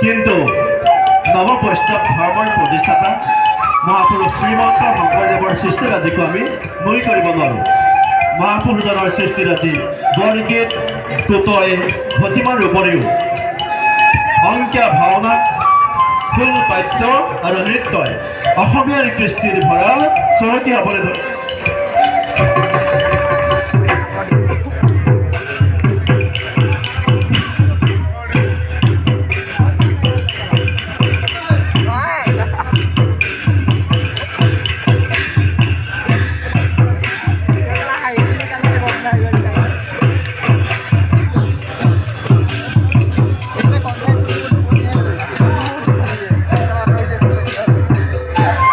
কিন্তু নৱবৈষ্ণৱ ধৰ্মৰ প্ৰতিষ্ঠাতা মহাপুৰুষ শ্ৰীমন্ত শংকৰদেৱৰ সৃষ্টিৰাজিকো আমি নুই কৰিব নোৱাৰোঁ। মহাপুৰুষজনৰ সৃষ্টিৰাজি বৰগীত টুটয় ভতিমাৰ উপৰিও অংকীয়া ভাওনা খোল বাদ্য আৰু নৃত্যই অসমীয়াৰ কৃষ্টিৰ ভঁৰাল চহকী হ'বলৈ ধৰে।